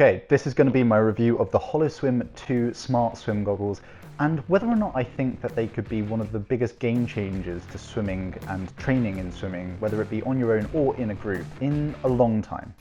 Okay, this is going to be my review of the Holoswim 2 Smart Swim goggles and whether or not I think that they could be one of the biggest game changers to swimming and training in swimming, whether it be on your own or in a group, in a long time.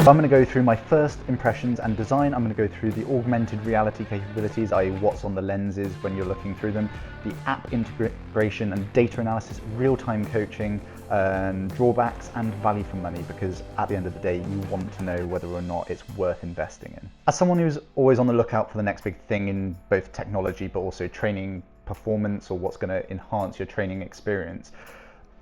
So I'm going to go through my first impressions and design. I'm going to go through the augmented reality capabilities, i.e. what's on the lenses when you're looking through them, the app integration and data analysis, real-time coaching, and drawbacks and value for money, because at the end of the day, you want to know whether or not it's worth investing in. As someone who's always on the lookout for the next big thing in both technology, but also training performance or what's going to enhance your training experience,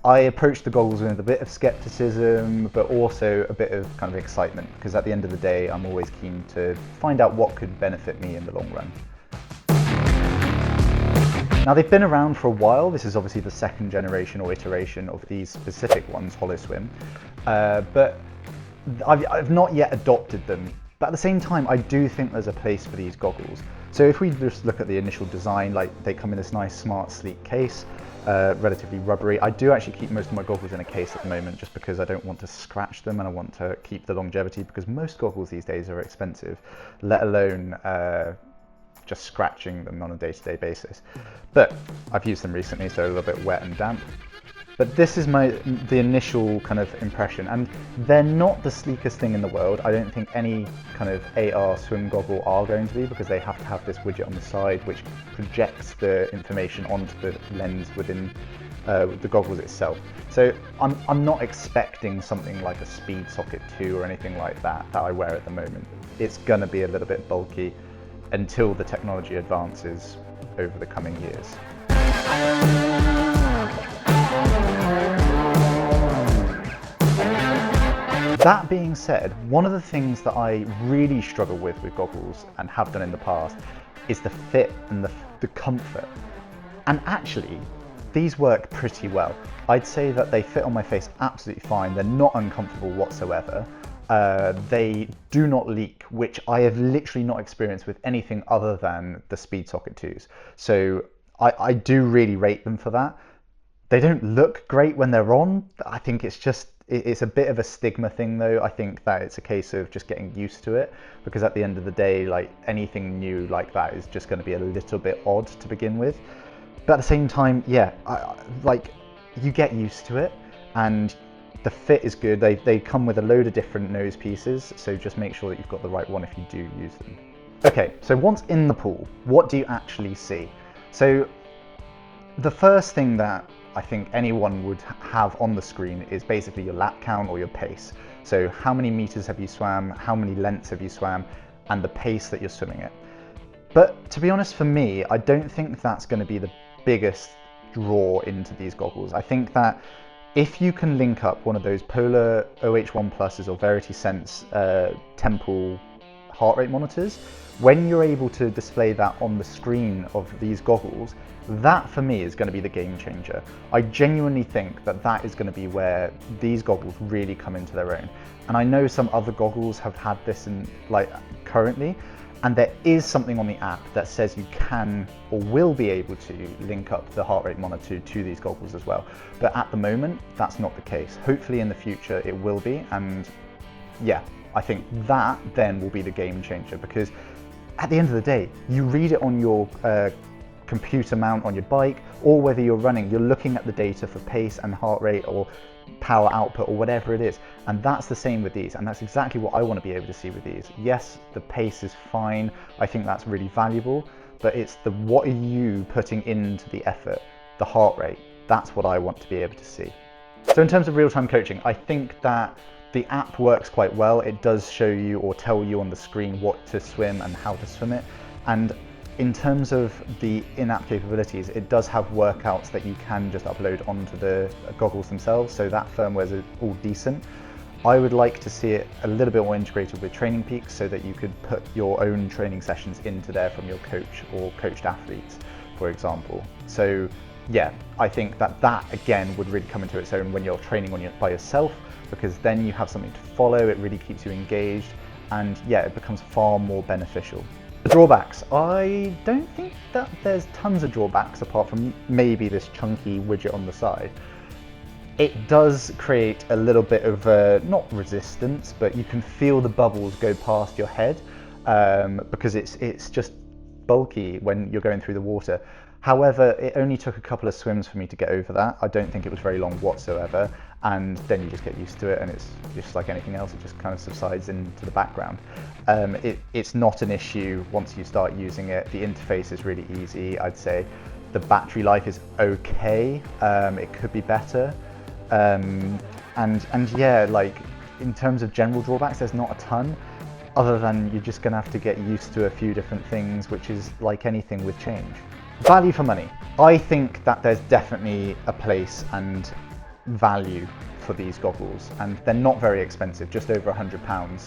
I approached the goggles with a bit of skepticism, but also a bit of kind of excitement, because at the end of the day, I'm always keen to find out what could benefit me in the long run. Now, they've been around for a while. This is obviously the second generation or iteration of these specific ones, Holoswim, but I've not yet adopted them. But at the same time, I do think there's a place for these goggles. So if we just look at the initial design, like they come in this nice, smart, sleek case, relatively rubbery. I do actually keep most of my goggles in a case at the moment, just because I don't want to scratch them and I want to keep the longevity, because most goggles these days are expensive, let alone just scratching them on a day-to-day basis. But I've used them recently, so a little bit wet and damp. But this is the initial kind of impression, and they're not the sleekest thing in the world. I don't think any kind of AR swim goggle are going to be, because they have to have this widget on the side which projects the information onto the lens within the goggles itself. So I'm not expecting something like a Speed Socket 2 or anything like that I wear at the moment. It's going to be a little bit bulky until the technology advances over the coming years. That being said, one of the things that I really struggle with goggles, and have done in the past, is the fit and the comfort. And actually, these work pretty well. I'd say that they fit on my face absolutely fine. They're not uncomfortable whatsoever. They do not leak, which I have literally not experienced with anything other than the Speed Socket 2s. So I do really rate them for that. They don't look great when they're on. I think it's a bit of a stigma thing though. I think that it's a case of just getting used to it, because at the end of the day, like anything new like that is just going to be a little bit odd to begin with. But at the same time, yeah, like you get used to it, and the fit is good. They come with a load of different nose pieces, so just make sure that you've got the right one if you do use them. Okay, so once in the pool, what do you actually see? So the first thing that I think anyone would have on the screen is basically your lap count or your pace. So how many meters have you swam, how many lengths have you swam, and the pace that you're swimming at. But to be honest, for me, I don't think that's going to be the biggest draw into these goggles. I think that if you can link up one of those Polar OH1 Pluses or VeritySense temple heart rate monitors, when you're able to display that on the screen of these goggles, that for me is going to be the game changer. I genuinely think that that is going to be where these goggles really come into their own. And I know some other goggles have had this currently, and there is something on the app that says you can or will be able to link up the heart rate monitor to these goggles as well. But at the moment, that's not the case. Hopefully in the future it will be, and yeah, I think that then will be the game changer, because at the end of the day, you read it on your computer mount on your bike, or whether you're running, you're looking at the data for pace and heart rate or power output or whatever it is, and that's the same with these, and that's exactly what I want to be able to see with these. Yes, the pace is fine, I think that's really valuable, but it's the what are you putting into the effort, the heart rate, that's what I want to be able to see. So in terms of real-time coaching, I think that the app works quite well. It does show you or tell you on the screen what to swim and how to swim it, and in terms of the in-app capabilities, it does have workouts that you can just upload onto the goggles themselves, so that firmware is all decent. I would like to see it a little bit more integrated with Training Peaks so that you could put your own training sessions into there from your coach or coached athletes, for example. So yeah, I think that again would really come into its own when you're training by yourself, because then you have something to follow, it really keeps you engaged, and yeah, it becomes far more beneficial. The drawbacks. I don't think that there's tons of drawbacks apart from maybe this chunky widget on the side. It does create a little bit of, not resistance, but you can feel the bubbles go past your head because it's just bulky when you're going through the water. However, it only took a couple of swims for me to get over that. I don't think it was very long whatsoever, and then you just get used to it, and it's just like anything else, it just kind of subsides into the background. It's not an issue once you start using it. The interface is really easy, I'd say. The battery life is okay, it could be better. And yeah, like in terms of general drawbacks, there's not a ton, other than you're just gonna have to get used to a few different things, which is like anything with change. Value for money. I think that there's definitely a place and value for these goggles, and they're not very expensive, just over £100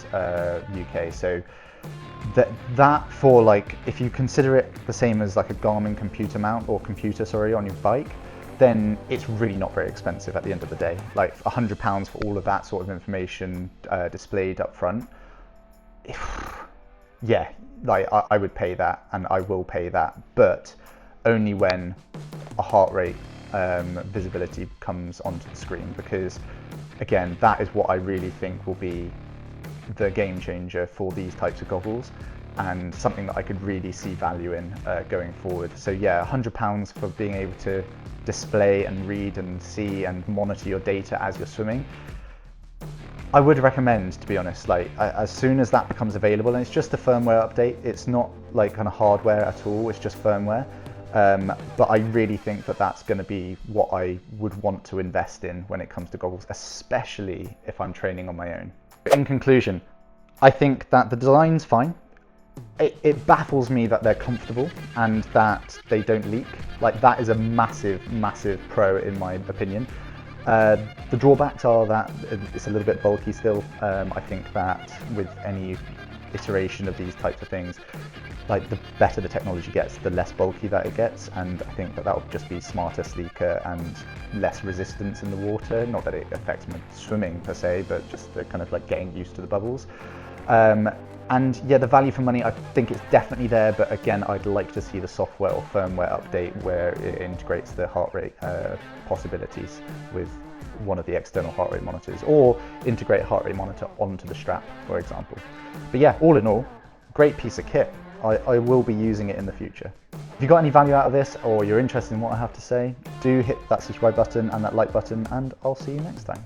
UK. So that for, like, if you consider it the same as like a Garmin computer mount or computer, sorry, on your bike, then it's really not very expensive at the end of the day. Like £100 for all of that sort of information displayed up front. Yeah, like I would pay that, and I will pay that, but only when a heart rate visibility comes onto the screen, because again, that is what I really think will be the game changer for these types of goggles, and something that I could really see value in going forward. So yeah, £100 for being able to display and read and see and monitor your data as you're swimming. I would recommend, to be honest, like as soon as that becomes available, and it's just a firmware update, it's not like kind of hardware at all, it's just firmware. But I really think that that's going to be what I would want to invest in when it comes to goggles, especially if I'm training on my own. In conclusion, I think that the design's fine. It baffles me that they're comfortable and that they don't leak. Like, that is a massive, massive pro in my opinion. The drawbacks are that it's a little bit bulky still. I think that with any iteration of these types of things, like the better the technology gets, the less bulky that it gets, and I think that will just be smarter, sleeker, and less resistance in the water. Not that it affects my swimming per se, but just the kind of like getting used to the bubbles. And yeah, the value for money, I think it's definitely there, but again, I'd like to see the software or firmware update where it integrates the heart rate possibilities with one of the external heart rate monitors, or integrate a heart rate monitor onto the strap, for example. But yeah, all in all, great piece of kit. I will be using it in the future. If you got any value out of this, or you're interested in what I have to say, do hit that subscribe button and that like button, and I'll see you next time.